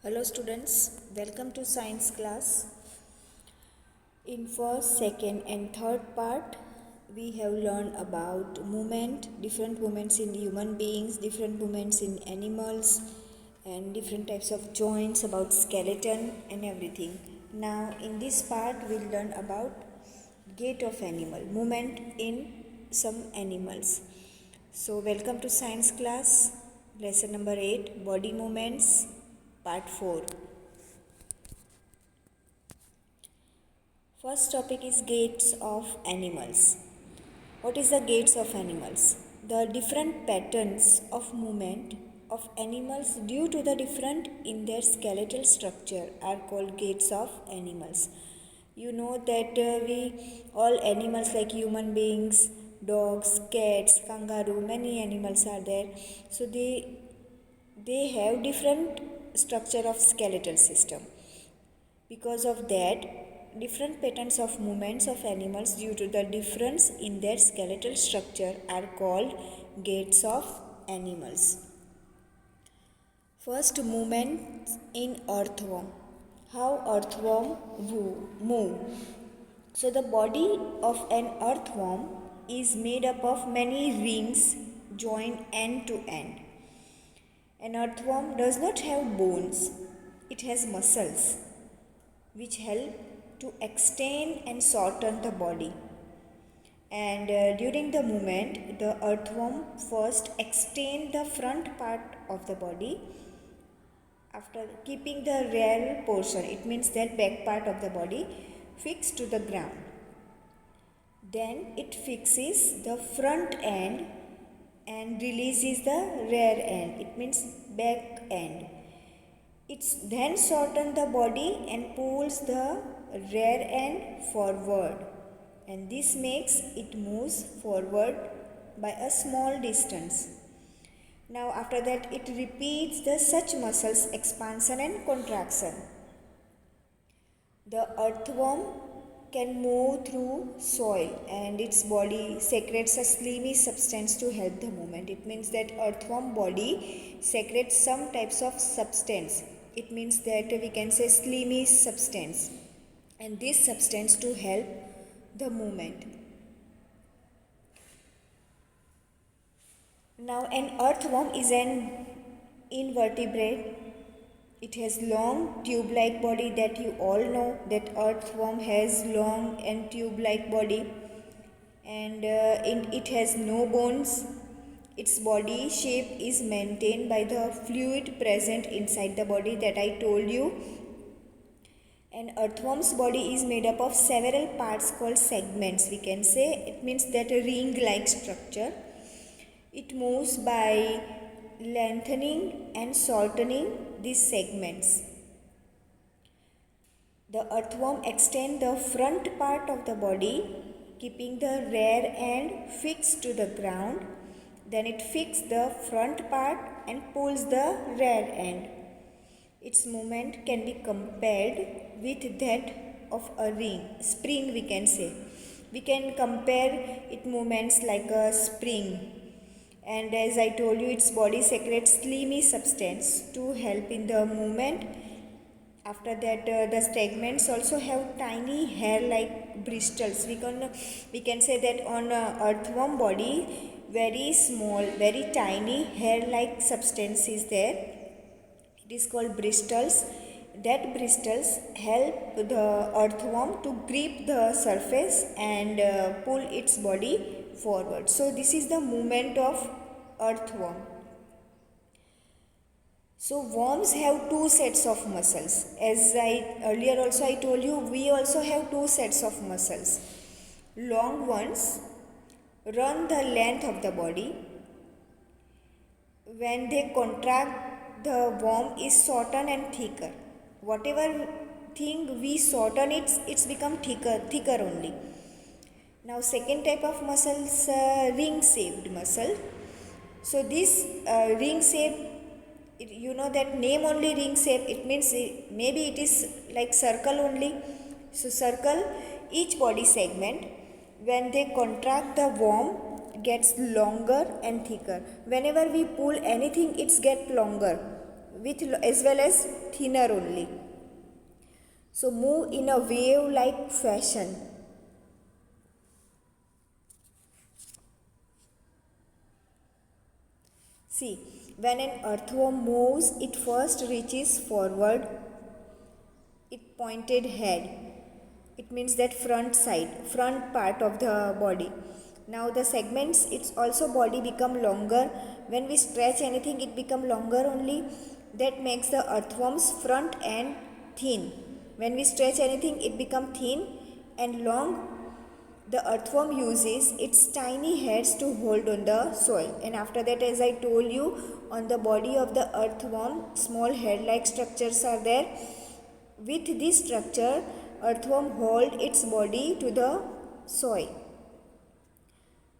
Hello students, welcome to science class. In first, second and third part, we have learned about movement, different movements in human beings, different movements in animals and different types of joints, about skeleton and everything. Now in this part we'll learn about gait of animal, movement in some animals. So welcome to science class, lesson number 8, body movements, part 4. First topic is gaits of animals. What is the gaits of animals? The different patterns of movement of animals due to the different in their skeletal structure are called gaits of animals. You know that we all animals like human beings, dogs, cats, kangaroo, many animals are there. So they have different structure of skeletal system. Because of that, different patterns of movements of animals due to the difference in their skeletal structure are called gaits of animals. First, movements in earthworm. How earthworm move. So the body of an earthworm is made up of many rings joined end to end. An earthworm does not have bones, it has muscles which help to extend and shorten the body. And during the movement, the earthworm first extend the front part of the body after keeping the rear portion, it means that back part of the body, fixed to the ground. Then it fixes the front end and releases the rear end, it means back end. It then shortens the body and pulls the rear end forward, and this makes it moves forward by a small distance. Now after that it repeats the such muscles expansion and contraction. The earthworm can move through soil and its body secretes a slimy substance to help the movement. It means that earthworm body secretes some types of substance. It means that we can say slimy substance, and this substance to help the movement. Now an earthworm is an invertebrate. It has long tube-like body, that you all know that earthworm has long and tube-like body, and it has no bones. Its body shape is maintained by the fluid present inside the body that I told you. An earthworm's body is made up of several parts called segments, we can say. It means that a ring-like structure. It moves by lengthening and shortening these segments. The earthworm extends the front part of the body, keeping the rear end fixed to the ground. Then it fixes the front part and pulls the rear end. Its movement can be compared with that of a spring, we can say. We can compare its movements like a spring. And as I told you, its body secretes slimy substance to help in the movement. After that, the segments also have tiny hair-like bristles. We can say that on earthworm body, very small, very tiny hair-like substance is there. It is called bristles. That bristles help the earthworm to grip the surface and pull its body forward. So this is the movement of earthworm. So worms have two sets of muscles. As I earlier also I told you, we also have two sets of muscles. Long ones run the length of the body. When they contract, the worm is shortened and thicker. Whatever thing we shorten, it's become thicker only. Now second type of muscles, ring shaped muscle. So this ring shape, you know that name only ring shape, it means maybe it is like circle only. So circle, each body segment, when they contract, the worm gets longer and thicker. Whenever we pull anything, it's get longer. with as well as thinner only. So move in a wave like fashion. See, when an earthworm moves, it first reaches forward, it pointed head. It means that front side, front part of the body. Now the segments, it's also body become longer. When we stretch anything, it become longer only. That makes the earthworm's front end thin. When we stretch anything, it become thin and long. The earthworm uses its tiny heads to hold on the soil, and after that, as I told you, on the body of the earthworm, small head-like structures are there. With this structure, earthworm hold its body to the soil.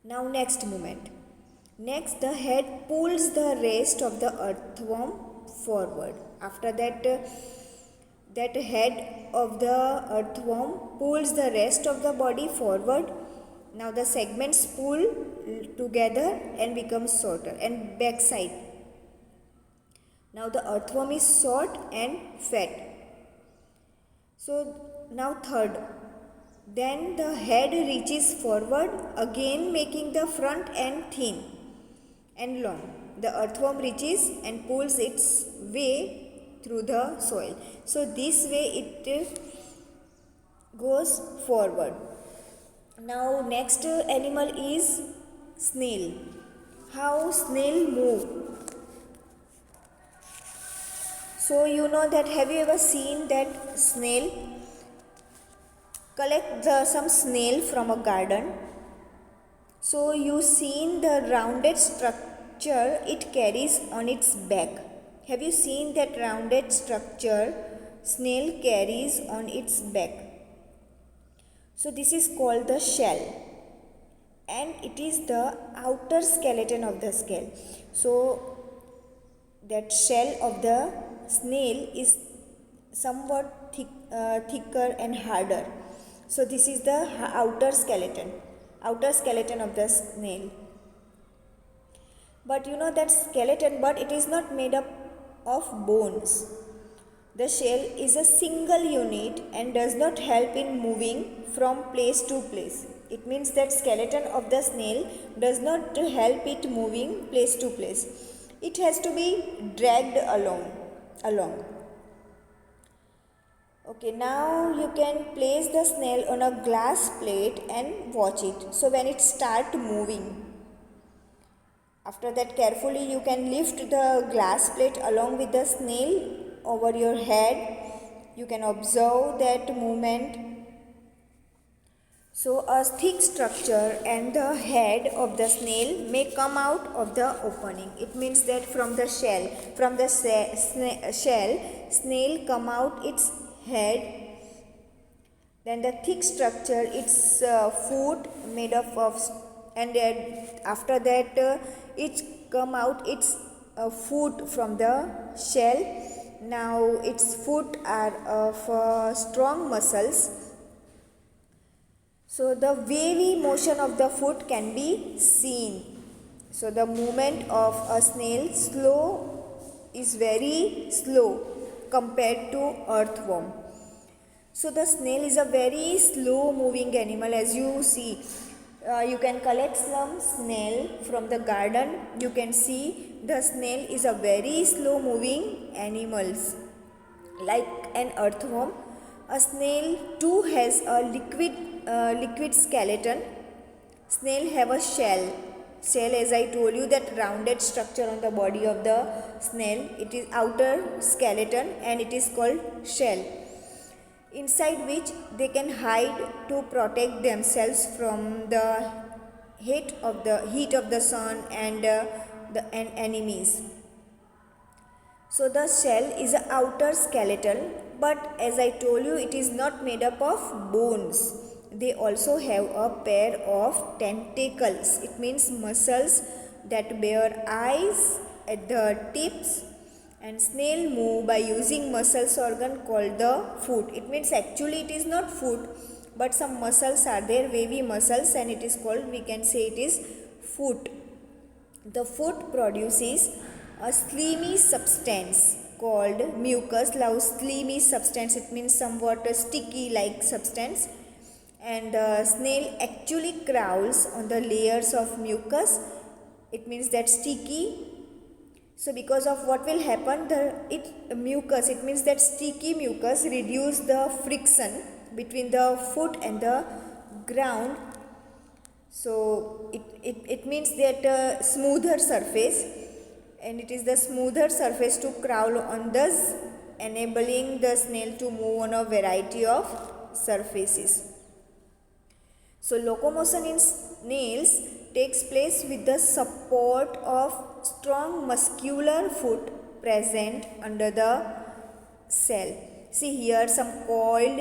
Now next movement. Next, the head pulls the rest of the earthworm forward. After that, that head of the earthworm pulls the rest of the body forward. Now the segments pull together and become shorter, and back side. Now the earthworm is short and fat. So now third, then the head reaches forward, again making the front end thin and long. The earthworm reaches and pulls its way through the soil. So this way it goes forward. Now next animal is snail. How snail move? So you know that, have you ever seen that snail collect some snail from a garden? So you seen the rounded structure it carries on its back. Have you seen that rounded structure snail carries on its back? So this is called the shell, and it is the outer skeleton of the scale. So that shell of the snail is somewhat thicker and harder. So this is the outer skeleton of the snail. But you know that skeleton, but it is not made up of bones. The shell is a single unit and does not help in moving from place to place. It means that skeleton of the snail does not help it moving place to place. It has to be dragged along. Okay, now you can place the snail on a glass plate and watch it. So when it starts moving, after that carefully you can lift the glass plate along with the snail over your head. You can observe that movement. So a thick structure and the head of the snail may come out of the opening. It means that from the shell, snail come out its head. Then the thick structure, its foot made up of, and then after that it come out its foot from the shell. Now its foot are of strong muscles. So the wavy motion of the foot can be seen. So the movement of a snail is very slow compared to earthworm. So the snail is a very slow moving animal. As you see, you can collect some snail from the garden. You can see the snail is a very slow moving animal. Like an earthworm, a snail too has a liquid skeleton. Snail have a shell, as I told you, that rounded structure on the body of the snail. It is outer skeleton and it is called shell, inside which they can hide to protect themselves from the heat of the sun and enemies. So the shell is an outer skeleton, but as I told you, it is not made up of bones. They also have a pair of tentacles. It means muscles that bear eyes at the tips, and snail move by using muscles organ called the foot. It means actually it is not foot, but some muscles are there, wavy muscles, and it is called, we can say it is foot. The foot produces a slimy substance called mucus. Now slime is substance, it means somewhat sticky like substance, and the snail actually crawls on the layers of mucus, it means that sticky. So because of what will happen, mucus, it means that sticky mucus reduce the friction between the foot and the ground. So it means that smoother surface, and it is the smoother surface to crawl on, thus enabling the snail to move on a variety of surfaces. So locomotion in snails takes place with the support of strong muscular foot present under the shell. See here some coiled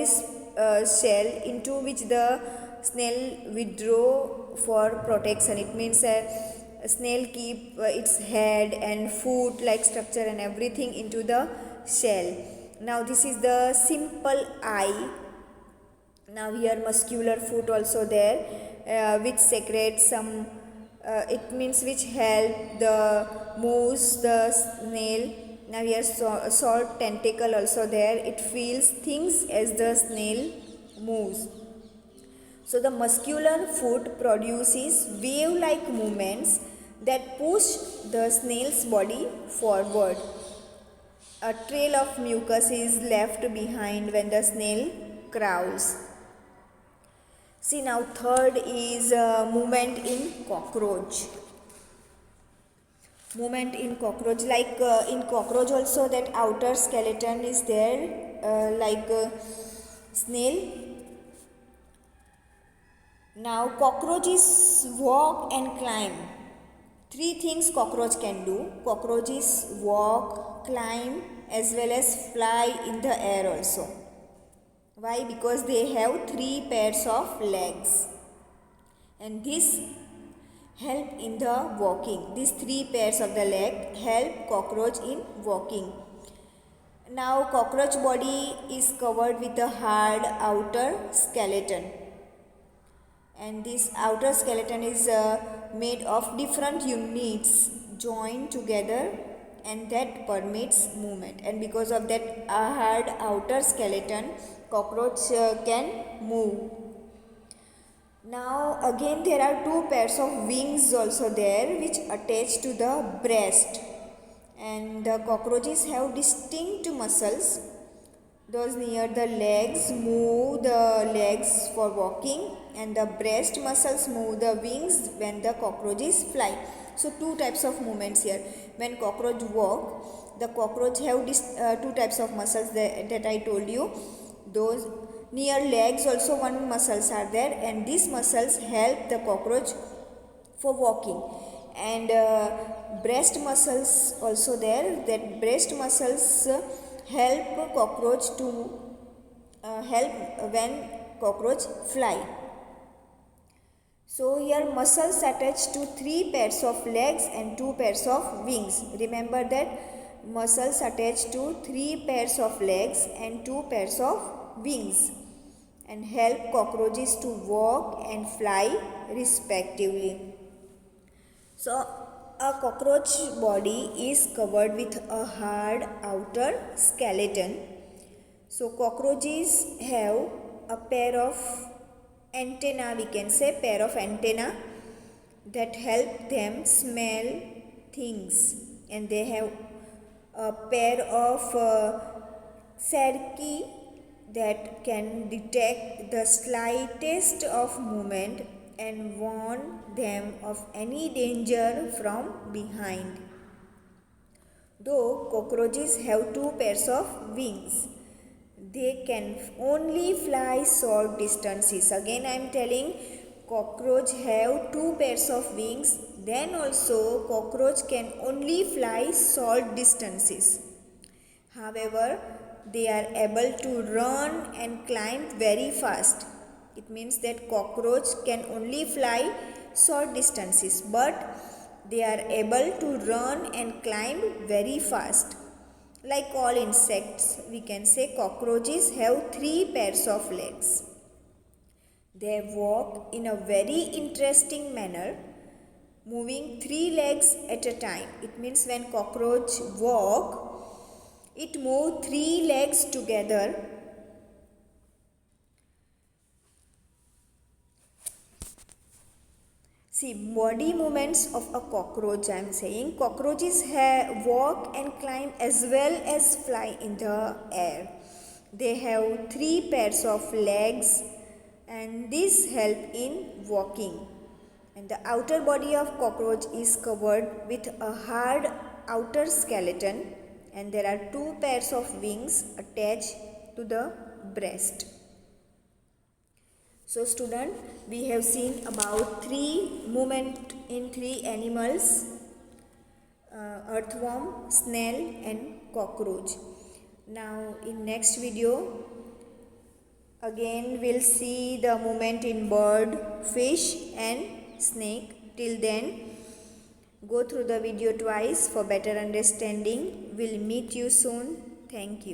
shell into which the snail withdraw for protection. It means a snail keep its head and foot like structure and everything into the shell. Now this is the simple eye. Now here muscular foot also there, which secretes some, it means which help the moves the snail. Now here short tentacle also there, it feels things as the snail moves. So the muscular foot produces wave-like movements that push the snail's body forward. A trail of mucus is left behind when the snail crawls. See now third is movement in cockroach. Movement in cockroach, like in cockroach also that outer skeleton is there, like snail. Now cockroaches walk and climb. Three things cockroach can do. Cockroaches walk, climb, as well as fly in the air also. Why? Because they have 3 pairs of legs, and this help in the walking. These 3 pairs of the leg help cockroach in walking. Now cockroach body is covered with a hard outer skeleton, and this outer skeleton is made of different units joined together, and that permits movement. And because of that hard outer skeleton, cockroach can move. Now again there are 2 pairs of wings also there which attach to the breast, and the cockroaches have distinct muscles. Those near the legs move the legs for walking, and the breast muscles move the wings when the cockroaches fly. So 2 types of movements here. When cockroach walk, the cockroach have 2 types of muscles that I told you. Those near legs also 1 muscles are there, and these muscles help the cockroach for walking. And breast muscles also there, that breast muscles help cockroach to help when cockroach fly. So here muscles attached to 3 pairs of legs and 2 pairs of wings. Remember that muscles attached to 3 pairs of legs and 2 pairs of wings, and help cockroaches to walk and fly respectively. So a cockroach body is covered with a hard outer skeleton. So cockroaches have a pair of antenna, we can say pair of antenna, that help them smell things, and they have a pair of cerci that can detect the slightest of movement and warn them of any danger from behind. Though cockroaches have 2 pairs of wings, they can only fly short distances. Again I am telling, cockroach have 2 pairs of wings, then also cockroach can only fly short distances. However, they are able to run and climb very fast. It means that cockroach can only fly short distances, but they are able to run and climb very fast. Like all insects, we can say cockroaches have 3 pairs of legs. They walk in a very interesting manner, moving 3 legs at a time. It means when cockroach walk, It moves three legs together. See, body movements of a cockroach, I am saying. Cockroaches walk and climb as well as fly in the air. They have 3 pairs of legs and this help in walking. And the outer body of cockroach is covered with a hard outer skeleton and there are 2 pairs of wings attached to the breast. So student, we have seen about 3 movement in 3 animals, earthworm, snail and cockroach. Now in next video, again we'll see the movement in bird, fish and snake. Till then, go through the video twice for better understanding. We'll meet you soon. Thank you.